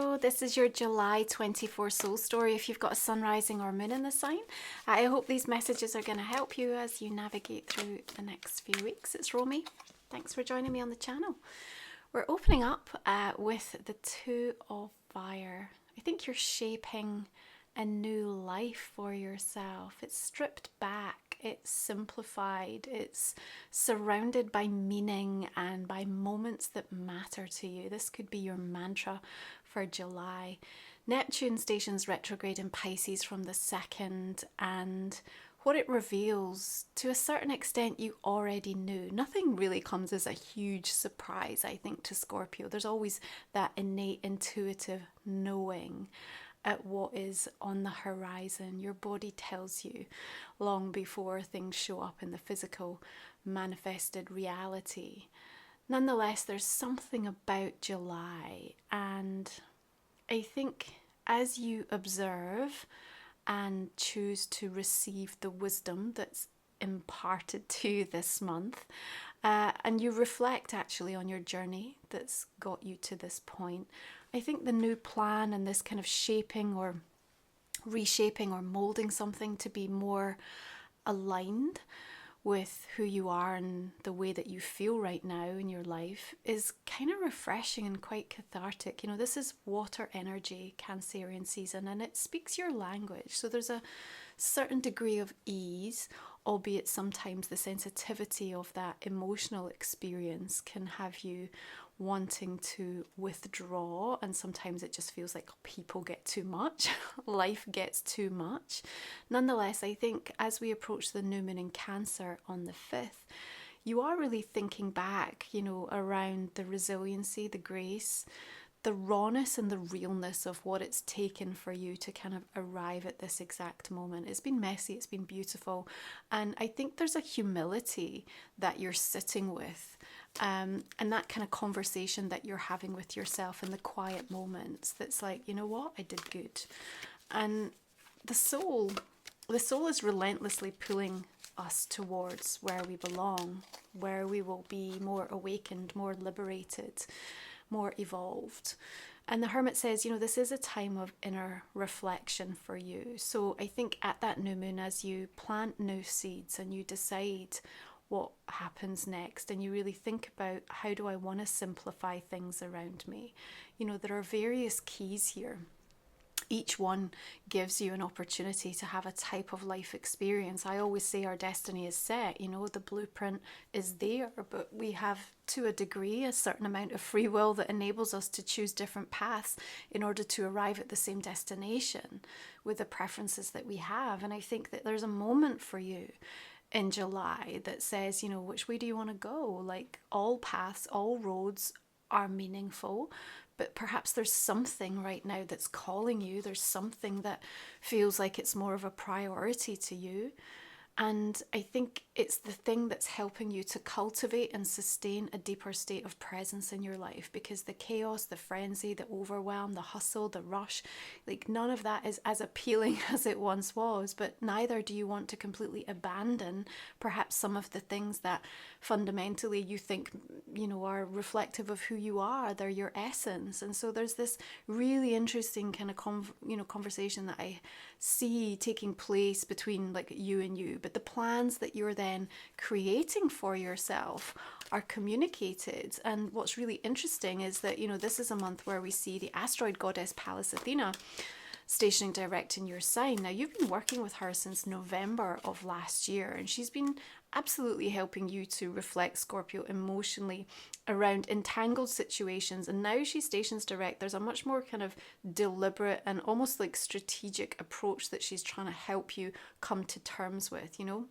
Scorpio, this is your July 24 soul story if you've got a sun rising or moon in the sign. I hope these messages are going to help you as you navigate through the next few weeks. It's Romy. Thanks for joining me on the channel. We're opening up with the Two of Fire. I think you're shaping a new life for yourself. It's stripped back, it's simplified, it's surrounded by meaning and by moments that matter to you. This could be your mantra for July. Neptune stations retrograde in Pisces from the 2nd, and what it reveals, to a certain extent, you already knew. Nothing really comes as a huge surprise, I think, to Scorpio. There's always that innate intuitive knowing at what is on the horizon. Your body tells you long before things show up in the physical manifested reality. Nonetheless, there's something about July, and I think as you observe and choose to receive the wisdom that's imparted to you this month, and you reflect actually on your journey that's got you to this point, I think the new plan and this kind of shaping or reshaping or molding something to be more aligned with who you are and the way that you feel right now in your life is kind of refreshing and quite cathartic. You know, this is water energy, Cancerian season, and it speaks your language. So there's a certain degree of ease, albeit sometimes the sensitivity of that emotional experience can have you wanting to withdraw, and sometimes it just feels like people get too much, life gets too much. Nonetheless, I think as we approach the new moon in Cancer on the 5th, you are really thinking back, you know, around the resiliency, the grace, the rawness and the realness of what it's taken for you to kind of arrive at this exact moment. It's been messy, it's been beautiful, and I think there's a humility that you're sitting with, and that kind of conversation that you're having with yourself in the quiet moments that's like, you know what, I did good. And the soul is relentlessly pulling us towards where we belong, where we will be more awakened, more liberated, more evolved. And the Hermit says, you know, this is a time of inner reflection for you. So I think at that new moon, as you plant new seeds and you decide what happens next, and you really think about, how do I want to simplify things around me? You know, there are various keys here. Each one gives you an opportunity to have a type of life experience. I always say our destiny is set, you know, the blueprint is there, but we have, to a degree, a certain amount of free will that enables us to choose different paths in order to arrive at the same destination with the preferences that we have. And I think that there's a moment for you in July that says, you know, which way do you want to go? Like, all paths, all roads are meaningful, but perhaps there's something right now that's calling you. There's something that feels like it's more of a priority to you. And I think it's the thing that's helping you to cultivate and sustain a deeper state of presence in your life, because the chaos, the frenzy, the overwhelm, the hustle, the rush, like none of that is as appealing as it once was, but neither do you want to completely abandon perhaps some of the things that fundamentally you think, you know, are reflective of who you are. They're your essence. And so there's this really interesting kind of conversation that I see taking place between like you and you, but the plans that you're then creating for yourself are communicated. And what's really interesting is that, you know, this is a month where we see the asteroid goddess Pallas Athena stationing direct in your sign. Now, you've been working with her since November of last year, and she's been absolutely helping you to reflect, Scorpio, emotionally around entangled situations. And now she stations direct. There's a much more kind of deliberate and almost like strategic approach that she's trying to help you come to terms with, you know.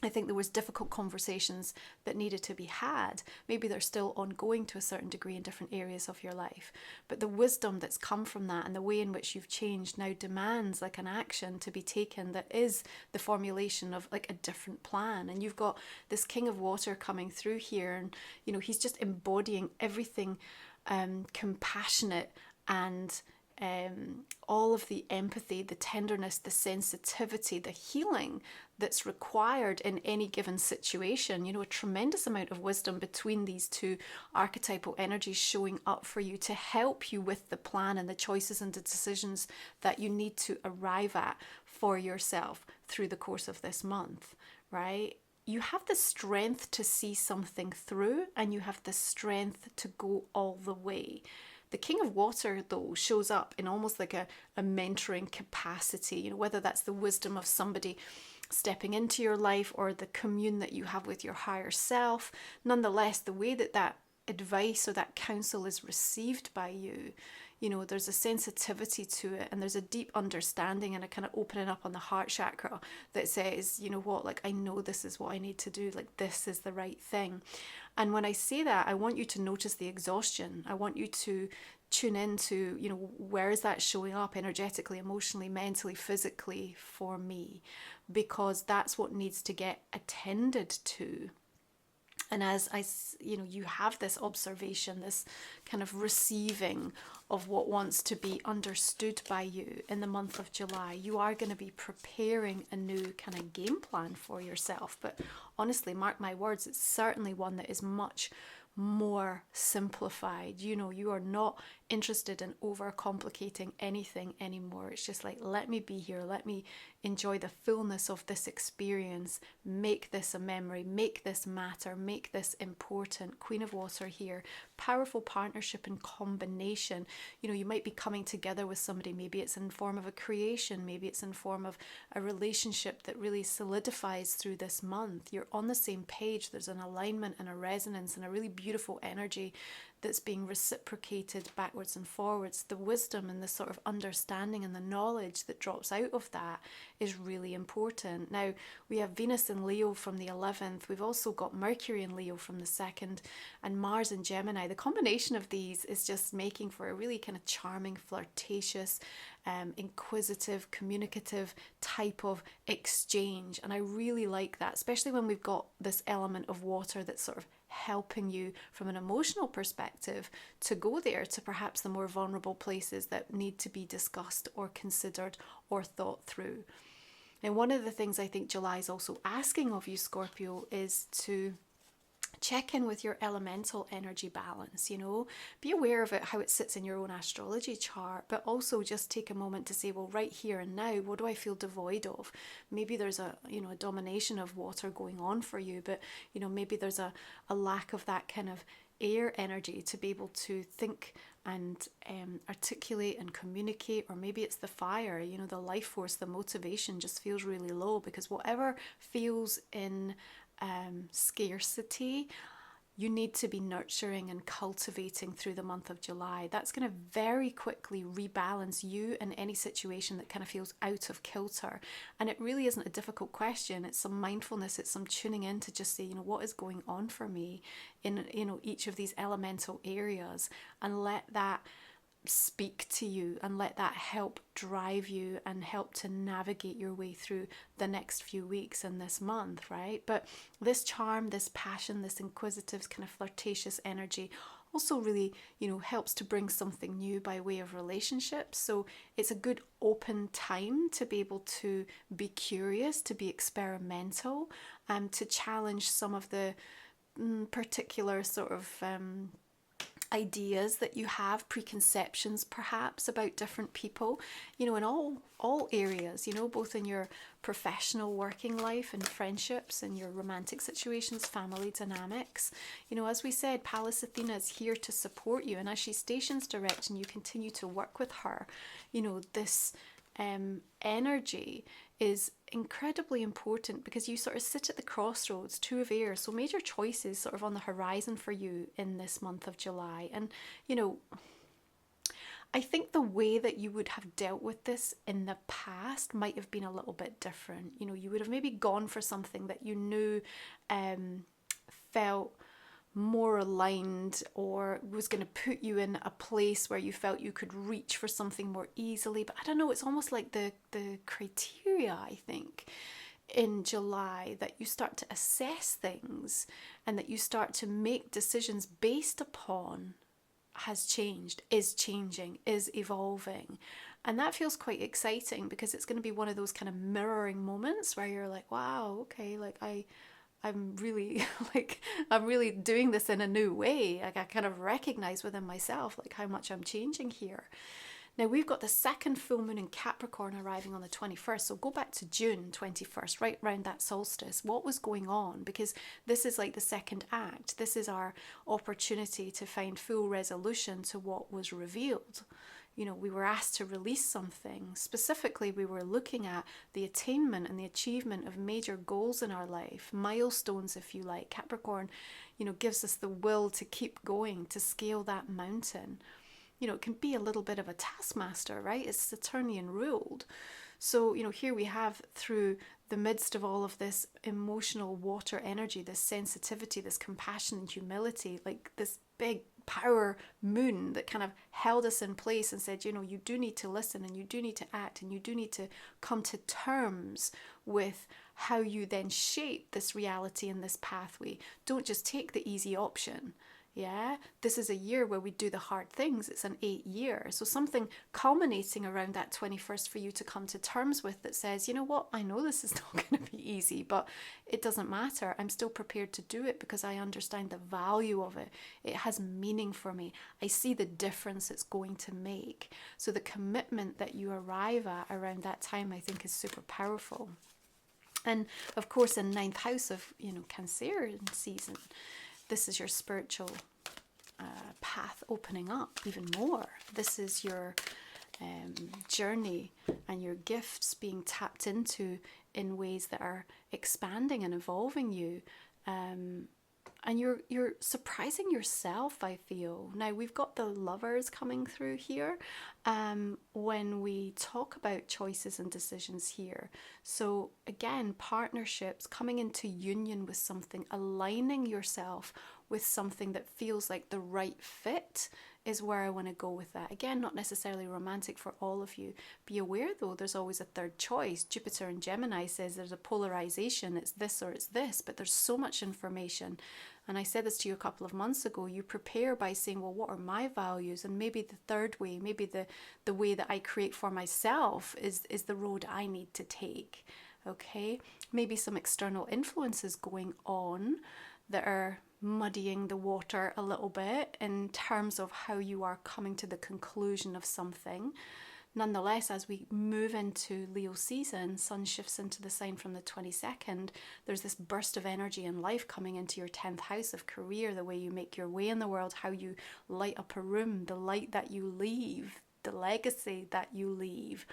I think there was difficult conversations that needed to be had. Maybe they're still ongoing to a certain degree in different areas of your life. But the wisdom that's come from that and the way in which you've changed now demands like an action to be taken that is the formulation of like a different plan. And you've got this King of Water coming through here, and you know, he's just embodying everything compassionate and all of the empathy, the tenderness, the sensitivity, the healing that's required in any given situation. You know, a tremendous amount of wisdom between these two archetypal energies showing up for you to help you with the plan and the choices and the decisions that you need to arrive at for yourself through the course of this month, right? You have the strength to see something through, and you have the strength to go all the way. The King of Water, though, shows up in almost like a mentoring capacity, you know, whether that's the wisdom of somebody stepping into your life or the commune that you have with your higher self. Nonetheless, the way that that advice or that counsel is received by you, you know, there's a sensitivity to it, and there's a deep understanding and a kind of opening up on the heart chakra that says, you know what, like, I know this is what I need to do, like, this is the right thing. And when I say that, I want you to notice the exhaustion. I want you to tune into, you know, where is that showing up energetically, emotionally, mentally, physically for me, because that's what needs to get attended to. And as you know, you have this observation, this kind of receiving of what wants to be understood by you in the month of July, you are going to be preparing a new kind of game plan for yourself. But honestly, mark my words, it's certainly one that is much more simplified. You know, you are not interested in overcomplicating anything anymore. It's just like, let me be here, let me enjoy the fullness of this experience, make this a memory, make this matter, make this important. Queen of Water here, powerful partnership and combination. You know, you might be coming together with somebody, maybe it's in form of a creation, maybe it's in form of a relationship that really solidifies through this month. You're on the same page, there's an alignment and a resonance and a really beautiful energy that's being reciprocated backwards and forwards. The wisdom and the sort of understanding and the knowledge that drops out of that is really important. Now, we have Venus in Leo from the 11th. We've also got Mercury in Leo from the 2nd, and Mars in Gemini. The combination of these is just making for a really kind of charming, flirtatious, inquisitive, communicative type of exchange. And I really like that, especially when we've got this element of water that's sort of helping you from an emotional perspective to go there to perhaps the more vulnerable places that need to be discussed or considered or thought through. And one of the things I think July is also asking of you, Scorpio, is to check in with your elemental energy balance. You know, be aware of it, how it sits in your own astrology chart, but also just take a moment to say, well, right here and now, what do I feel devoid of? Maybe there's a, you know, a domination of water going on for you, but, you know, maybe there's a lack of that kind of air energy to be able to think and articulate and communicate. Or maybe it's the fire, you know, the life force, the motivation just feels really low, because whatever feels in scarcity, you need to be nurturing and cultivating through the month of July. That's going to very quickly rebalance you in any situation that kind of feels out of kilter. And it really isn't a difficult question. It's some mindfulness, it's some tuning in to just say, you know, what is going on for me in, you know, each of these elemental areas, and let that speak to you and let that help drive you and help to navigate your way through the next few weeks in this month, right? But this charm, this passion, this inquisitive kind of flirtatious energy also really, you know, helps to bring something new by way of relationships. So it's a good open time to be able to be curious, to be experimental, to challenge some of the particular sort of ideas that you have, preconceptions perhaps about different people, you know, in all areas, you know, both in your professional working life and friendships and your romantic situations, family dynamics. You know, as we said, Pallas Athena is here to support you, and as she stations direct and you continue to work with her, you know, this energy is incredibly important, because you sort of sit at the crossroads, two of air, so major choices sort of on the horizon for you in this month of July. And, you know, I think the way that you would have dealt with this in the past might have been a little bit different. You know, you would have maybe gone for something that you knew felt more aligned, or was going to put you in a place where you felt you could reach for something more easily. But I don't know, it's almost like the criteria, I think, in July, that you start to assess things and that you start to make decisions based upon has changed, is changing, is evolving. And that feels quite exciting because it's going to be one of those kind of mirroring moments where you're like, wow, okay, like I'm really like, I'm really doing this in a new way. Like I kind of recognize within myself, like how much I'm changing here. Now we've got the second full moon in Capricorn arriving on the 21st. So go back to June 21st, right around that solstice. What was going on? Because this is like the second act. This is our opportunity to find full resolution to what was revealed. You know, we were asked to release something. Specifically, we were looking at the attainment and the achievement of major goals in our life, milestones, if you like. Capricorn, you know, gives us the will to keep going, to scale that mountain. You know, it can be a little bit of a taskmaster, right? It's Saturnian ruled. So, you know, here we have, through the midst of all of this emotional water energy, this sensitivity, this compassion and humility, like this big power moon that kind of held us in place and said, you know, you do need to listen and you do need to act and you do need to come to terms with how you then shape this reality and this pathway. Don't just take the easy option. Yeah, this is a year where we do the hard things. It's an 8 year. So something culminating around that 21st for you to come to terms with that says, you know what, I know this is not going to be easy, but it doesn't matter. I'm still prepared to do it because I understand the value of it. It has meaning for me. I see the difference it's going to make. So the commitment that you arrive at around that time, I think, is super powerful. And of course, in 9th house of, you know, Cancerian season, this is your spiritual path opening up even more. This is your journey and your gifts being tapped into in ways that are expanding and evolving you. And you're surprising yourself, I feel. Now, we've got the Lovers coming through here when we talk about choices and decisions here. So again, partnerships, coming into union with something, aligning yourself with something that feels like the right fit is where I want to go with that. Again, not necessarily romantic for all of you. Be aware though, there's always a third choice. Jupiter in Gemini says there's a polarization, it's this or it's this, but there's so much information. And I said this to you a couple of months ago. You prepare by saying, well, what are my values? And maybe the third way, maybe the way that I create for myself is the road I need to take. Okay? Maybe some external influences going on that are muddying the water a little bit in terms of how you are coming to the conclusion of something. Nonetheless, as we move into Leo season, Sun shifts into the sign from the 22nd. There's this burst of energy and life coming into your 10th house of career, the way you make your way in the world, how you light up a room, the light that you leave, the legacy that you leave.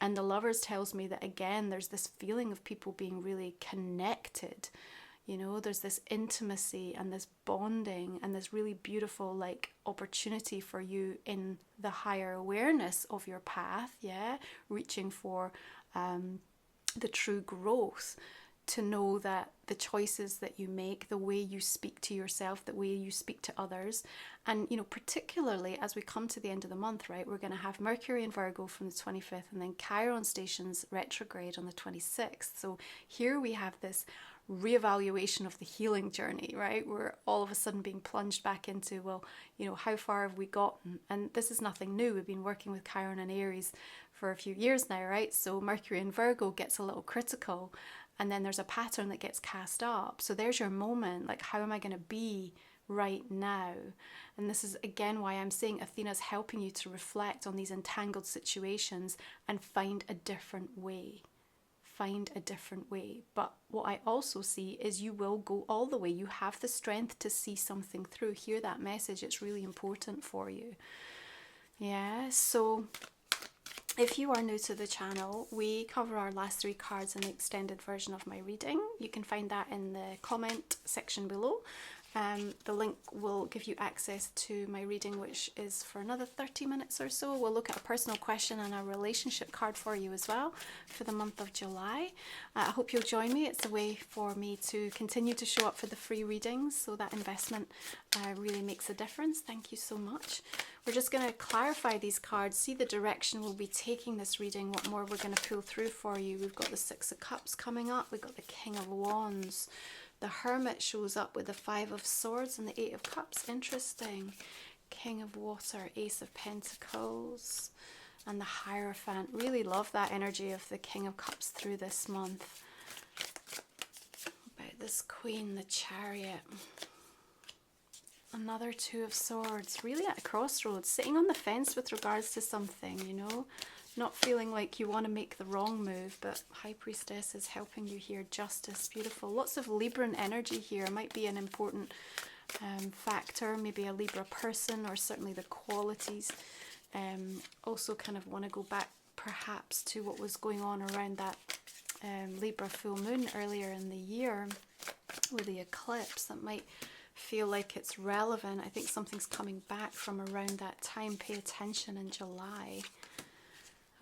And the Lovers tells me that, again, there's this feeling of people being really connected. You know, there's this intimacy and this bonding and this really beautiful like opportunity for you in the higher awareness of your path, yeah, reaching for the true growth, to know that the choices that you make, the way you speak to yourself, the way you speak to others, and, you know, particularly as we come to the end of the month, right, we're going to have Mercury in Virgo from the 25th and then Chiron stations retrograde on the 26th. So here we have this reevaluation of the healing journey, right? We're all of a sudden being plunged back into, well, you know, how far have we gotten? And this is nothing new. We've been working with Chiron and Aries for a few years now, right? So Mercury in Virgo gets a little critical, and then there's a pattern that gets cast up. So there's your moment, like, how am I going to be right now? And this is again why I'm saying Athena's helping you to reflect on these entangled situations and find a different way. Find a different way. But what I also see is you will go all the way. You have the strength to see something through. Hear that message. It's really important for you. Yeah, so if you are new to the channel, we cover our last 3 cards in the extended version of my reading. You can find that in the comment section below. The link will give you access to my reading, which is for another 30 minutes or so. We'll look at a personal question and a relationship card for you as well for the month of July. I hope you'll join me. It's a way for me to continue to show up for the free readings, so that investment really makes a difference. Thank you so much. We're just going to clarify these cards, see the direction we'll be taking this reading, what more we're going to pull through for you. We've got the 6 of Cups coming up. We've got the King of Wands. The Hermit shows up with the 5 of Swords and the 8 of Cups. Interesting. King of Water, Ace of Pentacles, and the Hierophant. Really love that energy of the King of Cups through this month. About this Queen, the Chariot. Another Two of Swords, really at a crossroads, sitting on the fence with regards to something, you know, not feeling like you want to make the wrong move, but High Priestess is helping you here. Justice, beautiful. Lots of Libran energy here. Might be an important factor, maybe a Libra person, or certainly the qualities. Also kind of want to go back perhaps to what was going on around that Libra full moon earlier in the year with the eclipse. That might feel like it's relevant. I think something's coming back from around that time. Pay attention in July.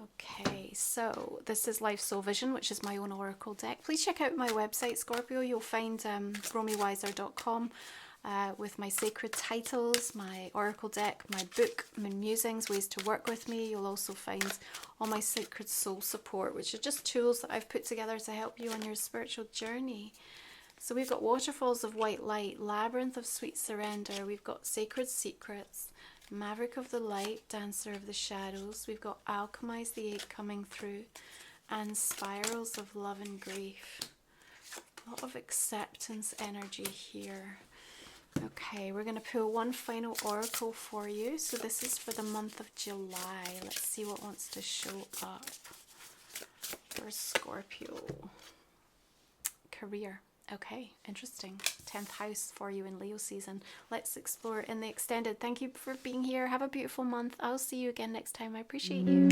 Okay, so this is Life Soul Vision, which is my own oracle deck. Please check out my website, Scorpio. You'll find romywiser.com with my sacred titles, my oracle deck, my book, my musings, ways to work with me. You'll also find all my sacred soul support, which are just tools that I've put together to help you on your spiritual journey. So we've got Waterfalls of White Light, Labyrinth of Sweet Surrender, we've got Sacred Secrets, Maverick of the Light, Dancer of the Shadows, we've got Alchemize the Eight coming through, and Spirals of Love and Grief. A lot of acceptance energy here. Okay, we're going to pull one final oracle for you. So this is for the month of July. Let's see what wants to show up for Scorpio. Career. Okay, interesting. 10th house for you in Leo season. Let's explore in the extended. Thank you for being here. Have a beautiful month. I'll see you again next time. I appreciate you.